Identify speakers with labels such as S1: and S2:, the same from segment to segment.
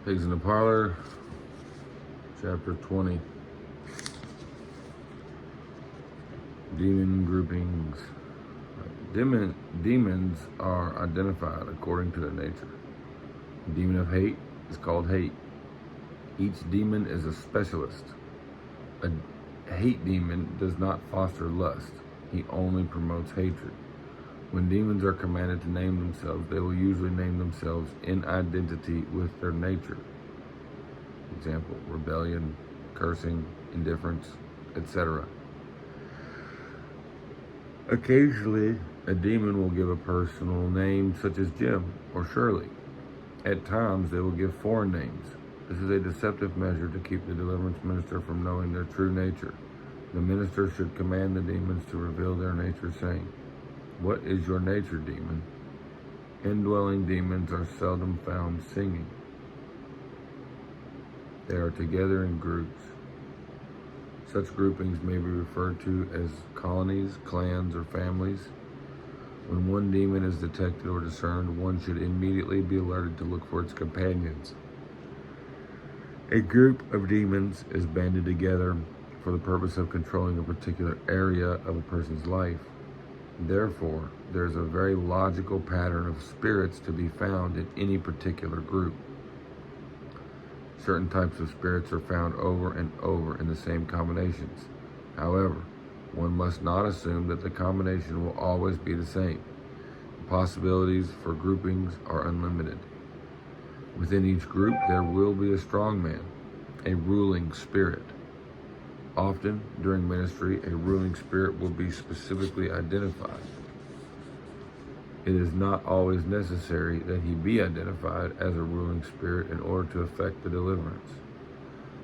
S1: Pigs in the Parlor, chapter 20. Demon groupings. Demons are identified according to their nature. The demon of hate is called hate. Each demon is a specialist. A hate demon does not foster lust. He only promotes hatred. When demons are commanded to name themselves, they will usually name themselves in identity with their nature. Example, rebellion, cursing, indifference, etc. Occasionally, a demon will give a personal name such as Jim or Shirley. At times, they will give foreign names. This is a deceptive measure to keep the deliverance minister from knowing their true nature. The minister should command the demons to reveal their nature, saying, "What is your nature, demon?" Indwelling demons are seldom found singing. They are together in groups. Such groupings may be referred to as colonies, clans, or families. When one demon is detected or discerned, one should immediately be alerted to look for its companions. A group of demons is banded together for the purpose of controlling a particular area of a person's life. Therefore, there is a very logical pattern of spirits to be found in any particular group. Certain types of spirits are found over and over in the same combinations. However, one must not assume that the combination will always be the same. The possibilities for groupings are unlimited. Within each group, there will be a strong man, a ruling spirit. Often, during ministry, a ruling spirit will be specifically identified. It is not always necessary that he be identified as a ruling spirit in order to effect the deliverance.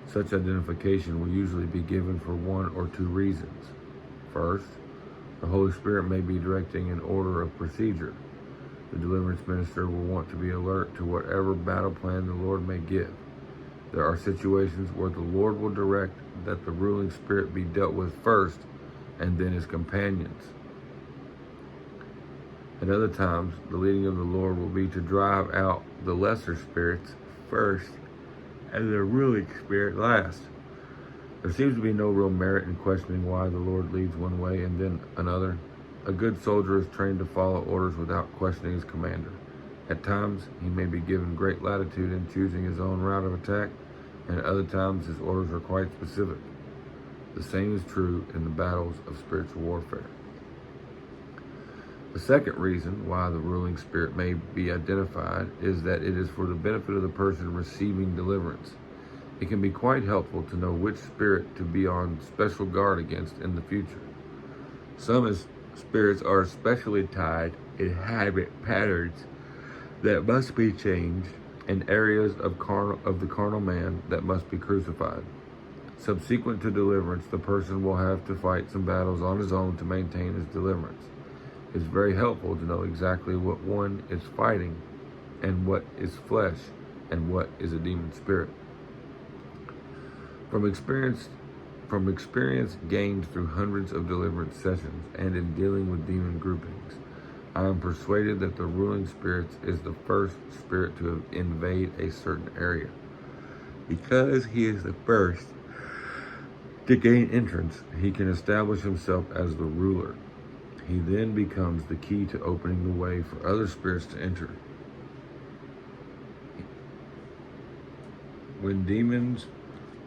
S1: Such identification will usually be given for one or two reasons. First, the Holy Spirit may be directing an order of procedure. The deliverance minister will want to be alert to whatever battle plan the Lord may give. There are situations where the Lord will direct that the ruling spirit be dealt with first and then his companions. At other times, the leading of the Lord will be to drive out the lesser spirits first and the ruling spirit last. There seems to be no real merit in questioning why the Lord leads one way and then another. A good soldier is trained to follow orders without questioning his commander. At times, he may be given great latitude in choosing his own route of attack, and at other times his orders are quite specific. The same is true in the battles of spiritual warfare. The second reason why the ruling spirit may be identified is that it is for the benefit of the person receiving deliverance. It can be quite helpful to know which spirit to be on special guard against in the future. Some spirits are especially tied in habit patterns that must be changed and areas of the carnal man that must be crucified. Subsequent to deliverance, the person will have to fight some battles on his own to maintain his deliverance. It's very helpful to know exactly what one is fighting and what is flesh and what is a demon spirit. From experience gained through hundreds of deliverance sessions and in dealing with demon groupings, I am persuaded that the ruling spirit is the first spirit to invade a certain area. Because he is the first to gain entrance, he can establish himself as the ruler. He then becomes the key to opening the way for other spirits to enter. When demons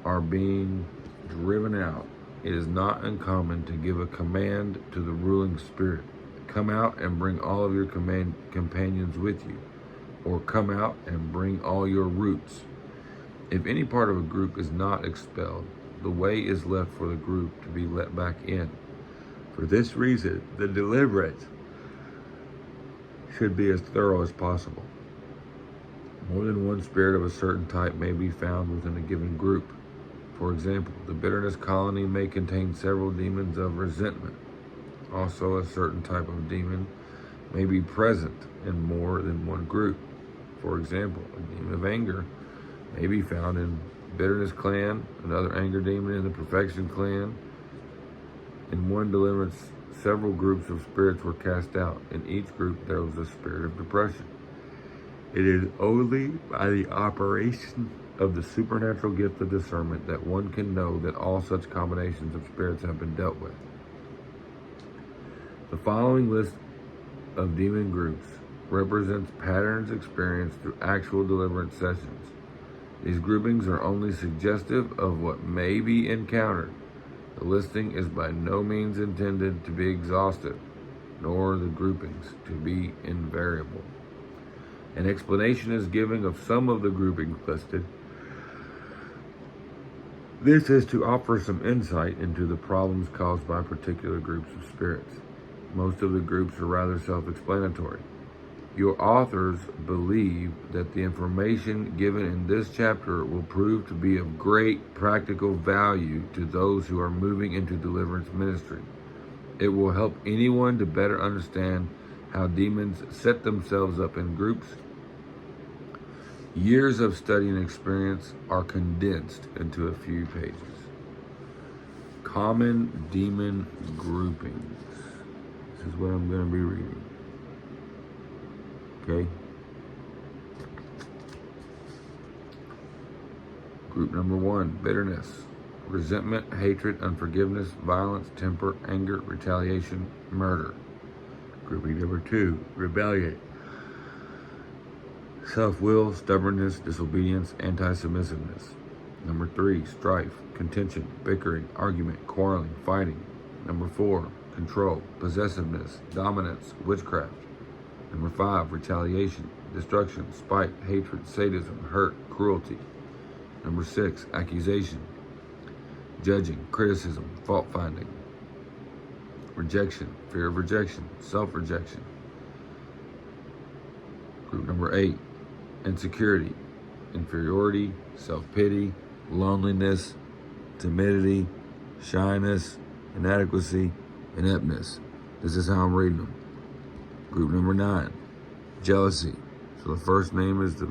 S1: are being driven out, it is not uncommon to give a command to the ruling spirit. Come out and bring all of your companions with you, or come out and bring all your roots. If any part of a group is not expelled, the way is left for the group to be let back in. For this reason, the deliverance should be as thorough as possible. More than one spirit of a certain type may be found within a given group. For example, the bitterness colony may contain several demons of resentment. Also, a certain type of demon may be present in more than one group. For example, a demon of anger may be found in bitterness clan, another anger demon in the perfection clan. In one deliverance, several groups of spirits were cast out. In each group, there was a spirit of depression. It is only by the operation of the supernatural gift of discernment that one can know that all such combinations of spirits have been dealt with. The following list of demon groups represents patterns experienced through actual deliverance sessions. These groupings are only suggestive of what may be encountered. The listing is by no means intended to be exhaustive, nor the groupings to be invariable. An explanation is given of some of the groupings listed. This is to offer some insight into the problems caused by particular groups of spirits. Most of the groups are rather self-explanatory. Your authors believe that the information given in this chapter will prove to be of great practical value to those who are moving into deliverance ministry. It will help anyone to better understand how demons set themselves up in groups. Years of study and experience are condensed into a few pages. Common demon groupings. This is what I'm going to be reading. Okay. Group number 1, bitterness, resentment, hatred, unforgiveness, violence, temper, anger, retaliation, murder. Grouping number 2, rebellion, self-will, stubbornness, disobedience, anti-submissiveness. Number 3, strife, contention, bickering, argument, quarreling, fighting. Number 4, control, possessiveness, dominance, witchcraft. Number 5, retaliation, destruction, spite, hatred, sadism, hurt, cruelty. Number 6, accusation, judging, criticism, fault-finding. Rejection, fear of rejection, self-rejection. Group number 8, insecurity, inferiority, self-pity, loneliness, timidity, shyness, inadequacy, ineptness. This is how I'm reading them. Group number 9, jealousy. So the first name is the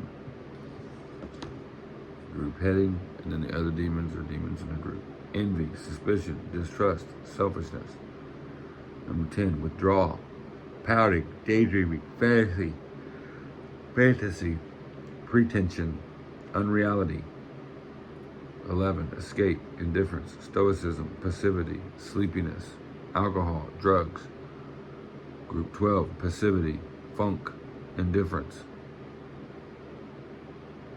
S1: group heading, and then the other demons are demons in the group. Envy, suspicion, distrust, selfishness. Number 10, withdrawal, pouting, daydreaming, fantasy, pretension, unreality. 11, escape, indifference, stoicism, passivity, sleepiness, alcohol, drugs. Group 12, passivity, funk, indifference,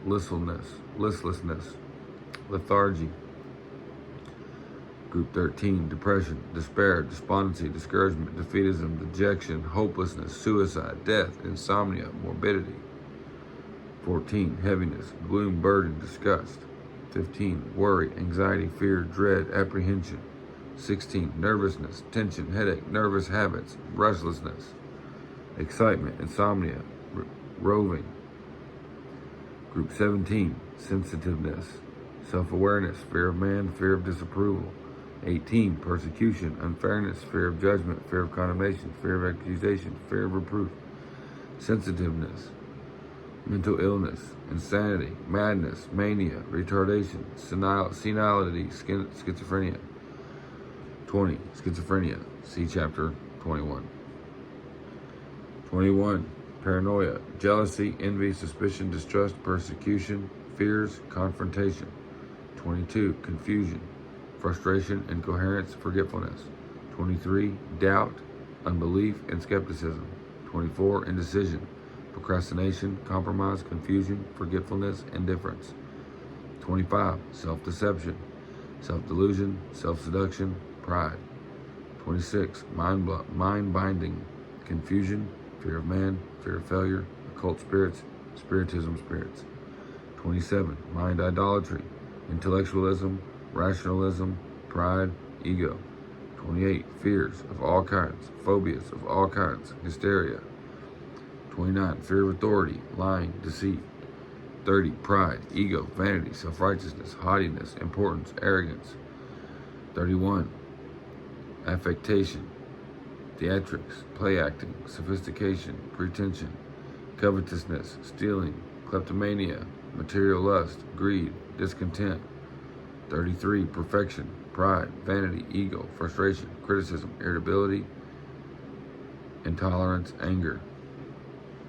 S1: listlessness, lethargy. Group 13, depression, despair, despondency, discouragement, defeatism, dejection, hopelessness, suicide, death, insomnia, morbidity. 14, heaviness, gloom, burden, disgust. 15, worry, anxiety, fear, dread, apprehension. 16, nervousness, tension, headache, nervous habits, restlessness, excitement, insomnia, roving. Group 17, sensitiveness, self-awareness, fear of man, fear of disapproval. 18, persecution, unfairness, fear of judgment, fear of condemnation, fear of accusation, fear of reproof. Sensitiveness, mental illness, insanity, madness, mania, retardation, senility, schizophrenia. 20, schizophrenia. See chapter 21. 21, paranoia, jealousy, envy, suspicion, distrust, persecution, fears, confrontation. 22, confusion, frustration, incoherence, forgetfulness. 23, doubt, unbelief, and skepticism. 24, indecision, procrastination, compromise, confusion, forgetfulness, indifference. 25, self-deception, self-delusion, self-seduction, pride. 26, mind binding, confusion, fear of man, fear of failure, occult spirits, spiritism spirits. 27, mind idolatry, intellectualism, rationalism, pride, ego. 28, fears of all kinds, phobias of all kinds, hysteria. 29, fear of authority, lying, deceit. 30, pride, ego, vanity, self-righteousness, haughtiness, importance, arrogance. 31, affectation, theatrics, play acting, sophistication, pretension, covetousness, stealing, kleptomania, material lust, greed, discontent. 33, perfection, pride, vanity, ego, frustration, criticism, irritability, intolerance, anger.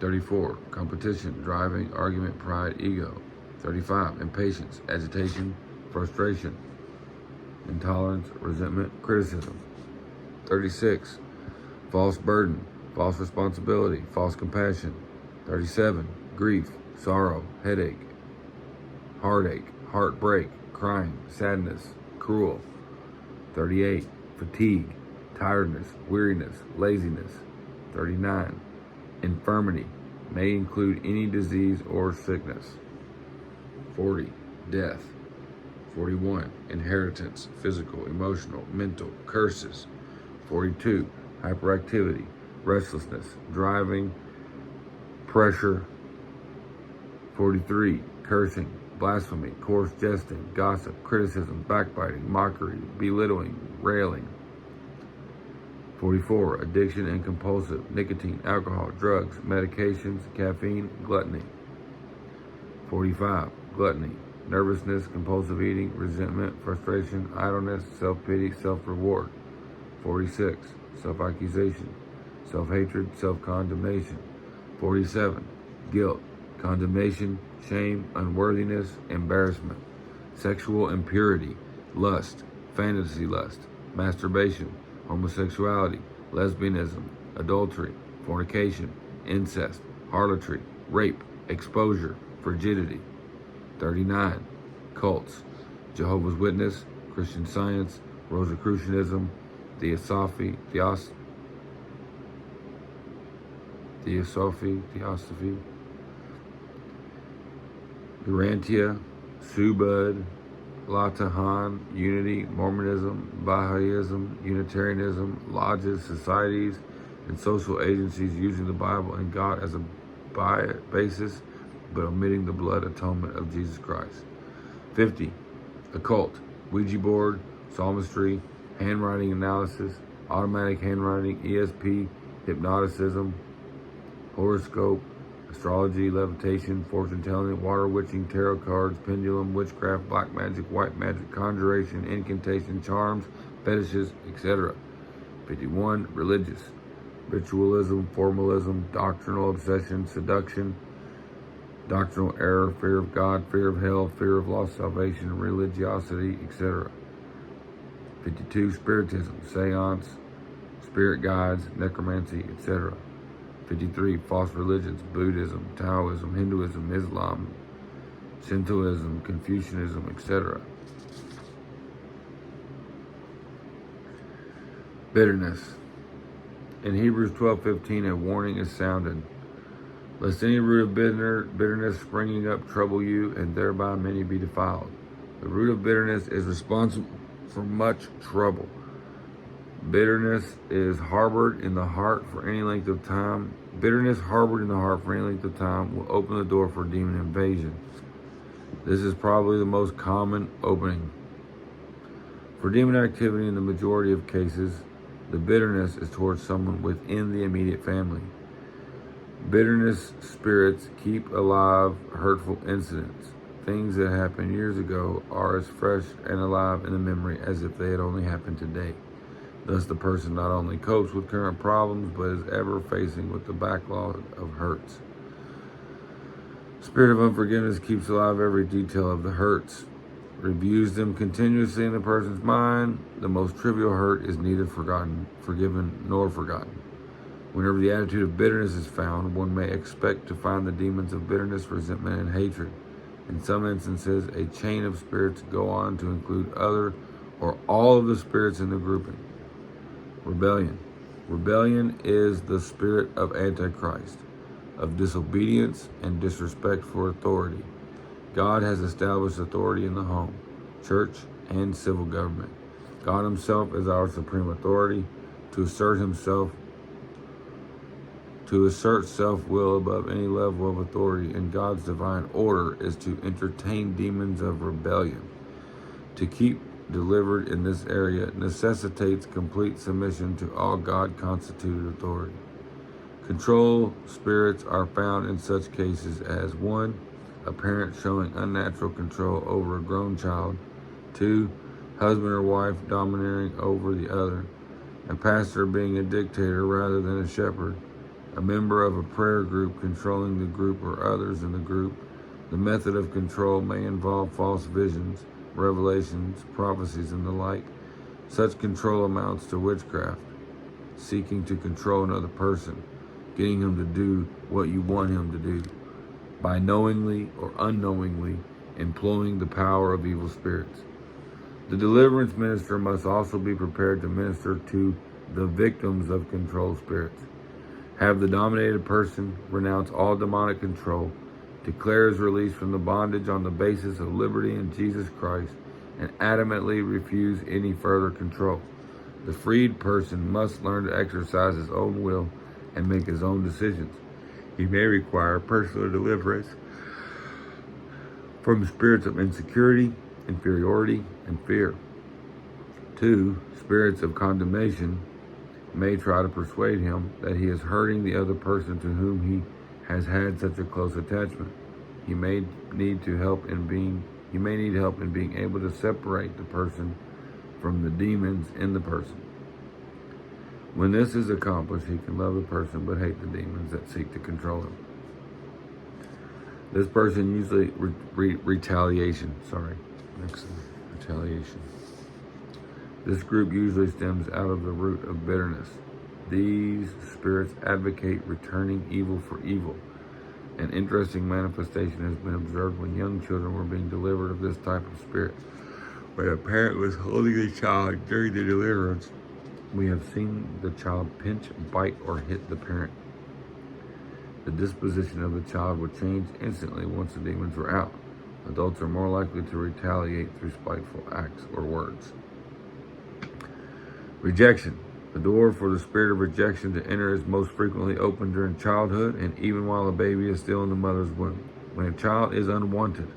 S1: 34. Competition, driving, argument, pride, ego. 35. Impatience, agitation, frustration, intolerance, resentment, criticism. 36. False burden, false responsibility, false compassion. 37. Grief, sorrow, headache, heartache, heartbreak, crying, sadness, cruel. 38. Fatigue, tiredness, weariness, laziness. 39. Infirmity, may include any disease or sickness. 40. Death. 41. Inheritance, physical, emotional, mental, curses. 42. Hyperactivity, restlessness, driving, pressure. 43. Cursing, blasphemy, coarse jesting, gossip, criticism, backbiting, mockery, belittling, railing. 44. Addiction and compulsive, nicotine, alcohol, drugs, medications, caffeine, gluttony. 45. Gluttony, nervousness, compulsive eating, resentment, frustration, idleness, self-pity, self-reward. 46. Self-accusation, self-hatred, self-condemnation. 47. Guilt, condemnation, shame, unworthiness, embarrassment. Sexual impurity, lust, fantasy lust, masturbation, homosexuality, lesbianism, adultery, fornication, incest, harlotry, rape, exposure, frigidity. 39. Cults, Jehovah's Witness, Christian Science, Rosicrucianism, Theosophy, Urantia, Subud, Latahan, Unity, Mormonism, Baha'ism, Unitarianism, lodges, societies, and social agencies using the Bible and God as a basis, but omitting the blood atonement of Jesus Christ. 50. Occult, Ouija board, palmistry, handwriting analysis, automatic handwriting, ESP, hypnoticism, horoscope, astrology, levitation, fortune telling, water witching, tarot cards, pendulum, witchcraft, black magic, white magic, conjuration, incantation, charms, fetishes, etc. 51. Religious, ritualism, formalism, doctrinal obsession, seduction, doctrinal error, fear of God, fear of hell, fear of lost salvation, religiosity, etc. 52. Spiritism, seance, spirit guides, necromancy, etc. 53. False religions, Buddhism, Taoism, Hinduism, Islam, Shintoism, Confucianism, etc. Bitterness. In Hebrews 12:15, a warning is sounded. Lest any root of bitterness springing up trouble you, and thereby many be defiled. The root of bitterness is responsible for much trouble. Bitterness is harbored in the heart for any length of time. Bitterness harbored in the heart for any length of time will open the door for demon invasion. This is probably the most common opening. For demon activity in the majority of cases, the bitterness is towards someone within the immediate family. Bitterness spirits keep alive hurtful incidents. Things that happened years ago are as fresh and alive in the memory as if they had only happened today. Thus, the person not only copes with current problems, but is ever facing with the backlog of hurts. Spirit of unforgiveness keeps alive every detail of the hurts, reviews them continuously in the person's mind. The most trivial hurt is neither forgiven, nor forgotten. Whenever the attitude of bitterness is found, one may expect to find the demons of bitterness, resentment, and hatred. In some instances, a chain of spirits go on to include other or all of the spirits in the grouping. Rebellion. Rebellion is the spirit of Antichrist, of disobedience and disrespect for authority. God has established authority in the home, church, and civil government. God himself is our supreme authority. To assert self-will above any level of authority in God's divine order is to entertain demons of rebellion. To keep delivered in this area necessitates complete submission to all God-constituted authority. Control spirits are found in such cases as 1. A parent showing unnatural control over a grown child. 2. Husband or wife domineering over the other. A pastor being a dictator rather than a shepherd. a member of a prayer group controlling the group or others in the group. The method of control may involve false visions, revelations, prophecies, and the like. Such control amounts to witchcraft, seeking to control another person, getting him to do what you want him to do, by knowingly or unknowingly employing the power of evil spirits. The deliverance minister must also be prepared to minister to the victims of controlled spirits. Have the dominated person renounce all demonic control, declare his release from the bondage on the basis of liberty in Jesus Christ, and adamantly refuse any further control. The freed person must learn to exercise his own will and make his own decisions. He may require personal deliverance from spirits of insecurity, inferiority, and fear. 2. Spirits of condemnation may try to persuade him that he is hurting the other person to whom he has had such a close attachment. He may need help in being able to separate the person from the demons in the person. When this is accomplished, he can love the person but hate the demons that seek to control him. This person usually retaliation. This group usually stems out of the root of bitterness. These spirits advocate returning evil for evil. An interesting manifestation has been observed when young children were being delivered of this type of spirit. When a parent was holding the child during the deliverance, we have seen the child pinch, bite, or hit the parent. The disposition of the child would change instantly once the demons were out. Adults are more likely to retaliate through spiteful acts or words. Rejection. The door for the spirit of rejection to enter is most frequently open during childhood and even while the baby is still in the mother's womb. When a child is unwanted,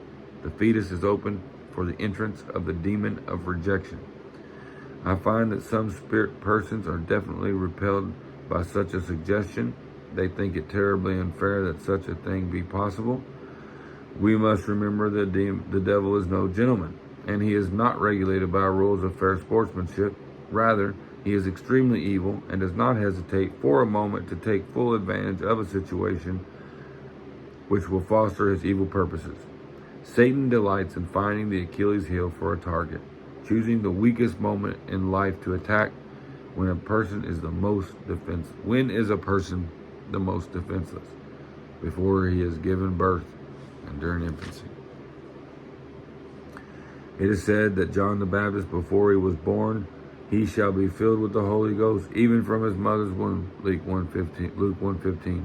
S1: the fetus is open for the entrance of the demon of rejection. I find that some spirit persons are definitely repelled by such a suggestion. They think it terribly unfair that such a thing be possible. We must remember that the devil is no gentleman, and he is not regulated by rules of fair sportsmanship. Rather, he is extremely evil and does not hesitate for a moment to take full advantage of a situation which will foster his evil purposes. Satan delights in finding the Achilles heel for a target, choosing the weakest moment in life to attack. When is a person the most defenseless? Before he has given birth and during infancy. It is said that John the Baptist, before he was born, he shall be filled with the Holy Ghost, even from his mother's womb. Luke 1:15.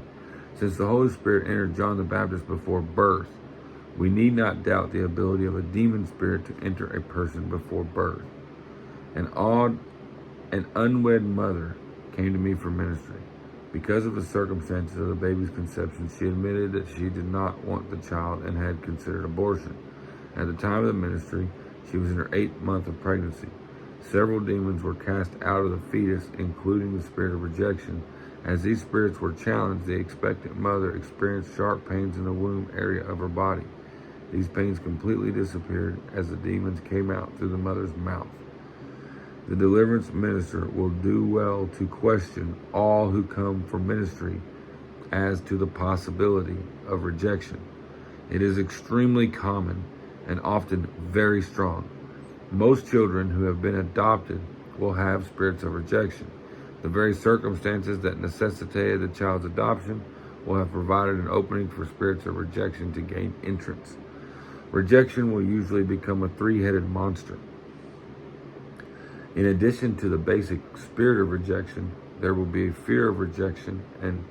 S1: Since the Holy Spirit entered John the Baptist before birth, we need not doubt the ability of a demon spirit to enter a person before birth. An unwed mother came to me for ministry. Because of the circumstances of the baby's conception, she admitted that she did not want the child and had considered abortion. At the time of the ministry, she was in her 8th month of pregnancy. Several demons were cast out of the fetus, including the spirit of rejection. As these spirits were challenged, the expectant mother experienced sharp pains in the womb area of her body. These pains completely disappeared as the demons came out through the mother's mouth. The deliverance minister will do well to question all who come for ministry as to the possibility of rejection. It is extremely common and often very strong. Most children who have been adopted will have spirits of rejection. The very circumstances that necessitated the child's adoption will have provided an opening for spirits of rejection to gain entrance. Rejection will usually become a three-headed monster. In addition to the basic spirit of rejection, there will be a fear of rejection and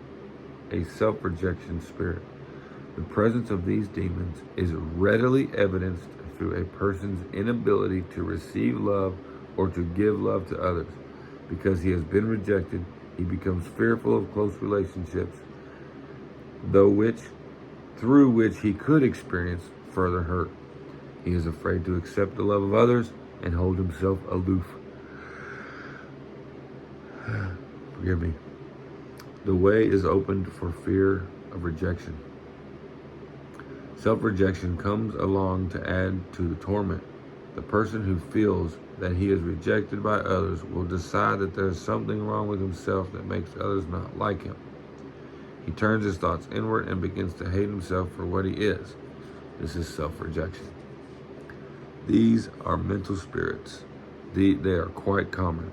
S1: a self-rejection spirit. The presence of these demons is readily evidenced through a person's inability to receive love or to give love to others. Because he has been rejected, he becomes fearful of close relationships, through which he could experience further hurt. He is afraid to accept the love of others and hold himself aloof. Forgive me. The way is opened for fear of rejection. Self-rejection comes along to add to the torment. The person who feels that he is rejected by others will decide that there is something wrong with himself that makes others not like him. He turns his thoughts inward and begins to hate himself for what he is. This is self-rejection. These are mental spirits. They are quite common.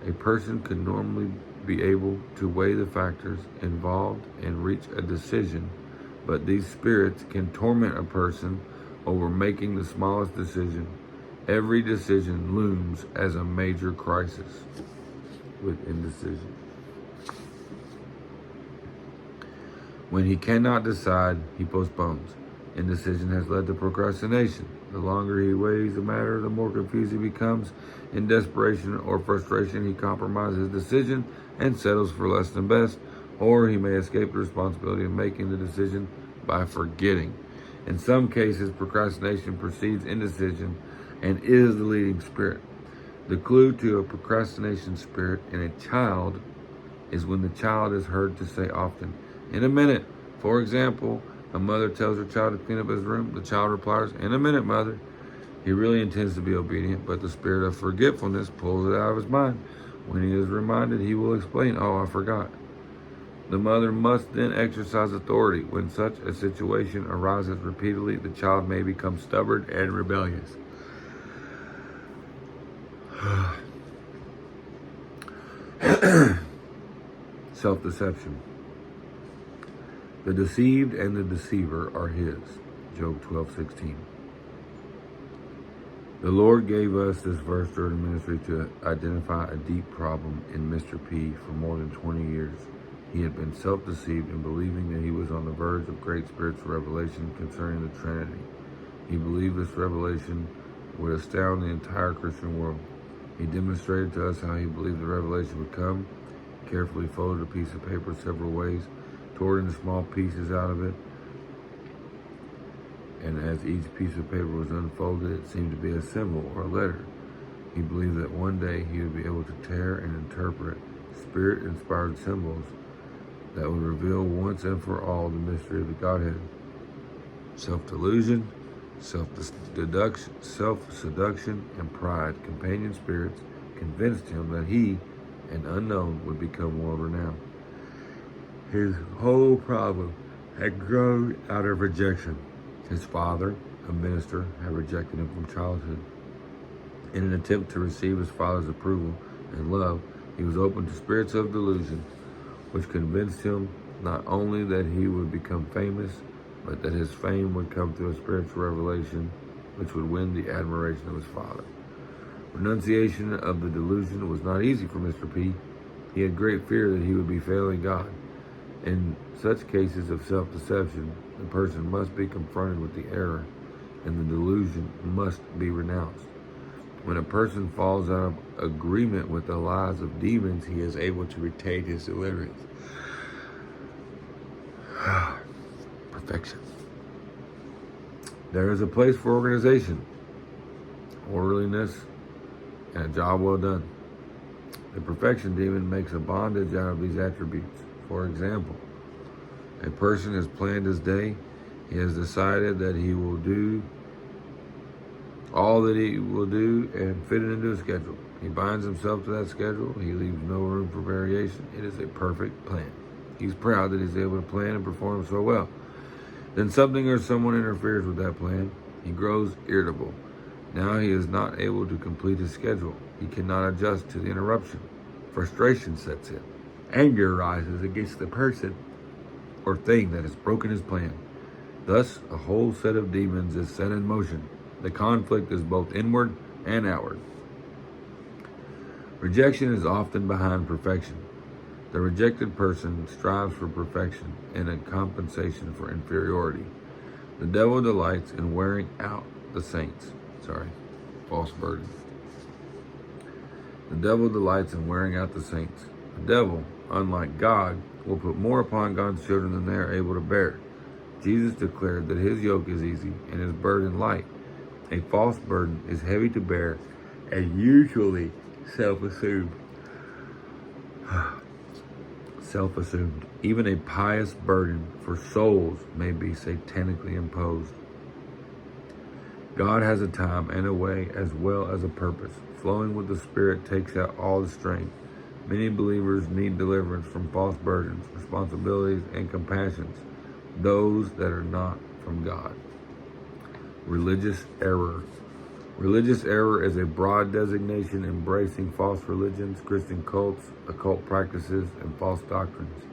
S1: A person could normally be able to weigh the factors involved and reach a decision, but these spirits can torment a person over making the smallest decision. Every decision looms as a major crisis with indecision. When he cannot decide, he postpones. Indecision has led to procrastination. The longer he weighs the matter, the more confused he becomes. In desperation or frustration, he compromises his decision and settles for less than best, or he may escape the responsibility of making the decision by forgetting. In some cases, procrastination precedes indecision and is the leading spirit. The clue to a procrastination spirit in a child is when the child is heard to say often, "In a minute." For example, a mother tells her child to clean up his room. The child replies, "In a minute, mother." He really intends to be obedient, but the spirit of forgetfulness pulls it out of his mind. When he is reminded, he will explain, "Oh, I forgot." The mother must then exercise authority. When such a situation arises repeatedly, the child may become stubborn and rebellious. Self-deception. The deceived and the deceiver are his. Job 12:16. The Lord gave us this verse during ministry to identify a deep problem in Mr. P for more than 20 years. He had been self-deceived in believing that he was on the verge of great spiritual revelation concerning the Trinity. He believed this revelation would astound the entire Christian world. He demonstrated to us how he believed the revelation would come, carefully folded a piece of paper several ways, tore into small pieces out of it, and as each piece of paper was unfolded, it seemed to be a symbol or a letter. He believed that one day he would be able to tear and interpret spirit-inspired symbols that would reveal once and for all the mystery of the Godhead. Self-delusion, self-seduction, and pride, companion spirits, convinced him that he, an unknown, would become world-renowned. His whole problem had grown out of rejection. His father, a minister, had rejected him from childhood. In an attempt to receive his father's approval and love, he was open to spirits of delusion, which convinced him not only that he would become famous, but that his fame would come through a spiritual revelation which would win the admiration of his father. Renunciation of the delusion was not easy for Mr. P. He had great fear that he would be failing God. In such cases of self-deception, the person must be confronted with the error, and the delusion must be renounced. When a person falls out of agreement with the lies of demons, he is able to retain his deliverance. Perfection. There is a place for organization, orderliness, and a job well done. The perfection demon makes a bondage out of these attributes. For example, a person has planned his day. He has decided that he will do all that he will do and fit it into a schedule. He binds himself to that schedule. He leaves no room for variation. It is a perfect plan. He's proud that he's able to plan and perform so well. Then something or someone interferes with that plan. He grows irritable. Now he is not able to complete his schedule. He cannot adjust to the interruption. Frustration sets in. Anger rises against the person or thing that has broken his plan. Thus, a whole set of demons is set in motion. The conflict is both inward and outward. Rejection is often behind perfection. The rejected person strives for perfection and a compensation for inferiority. The devil delights in wearing out the saints. False burden. The devil delights in wearing out the saints. The devil, unlike God, will put more upon God's children than they are able to bear. Jesus declared that his yoke is easy and his burden light. A false burden is heavy to bear and usually self-assumed. Self-assumed. Even a pious burden for souls may be satanically imposed. God has a time and a way as well as a purpose. Flowing with the Spirit takes out all the strain. Many believers need deliverance from false burdens, responsibilities, and compassions, those that are not from God. Religious error. Religious error is a broad designation embracing false religions, Christian cults, occult practices, and false doctrines.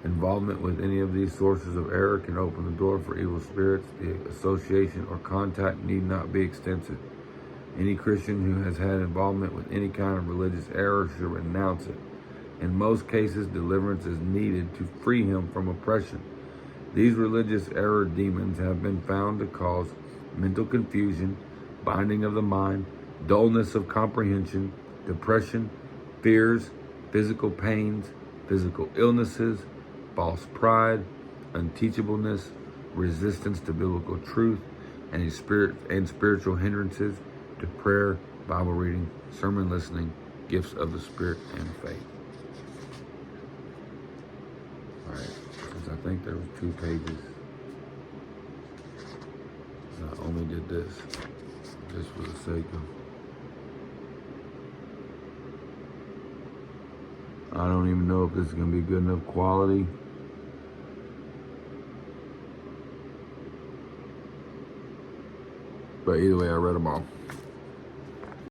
S1: Involvement with any of these sources of error can open the door for evil spirits. The association or contact need not be extensive. Any Christian who has had involvement with any kind of religious error should renounce it. In most cases, deliverance is needed to free him from oppression. These religious error demons have been found to cause mental confusion, binding of the mind, dullness of comprehension, depression, fears, physical pains, physical illnesses, false pride, unteachableness, resistance to biblical truth, and spiritual hindrances to prayer, Bible reading, sermon listening, gifts of the Spirit, and faith. All right, since I think there was 2 pages, I only did this just for the sake of. I don't even know if this is going to be good enough quality. But either way, I read them all.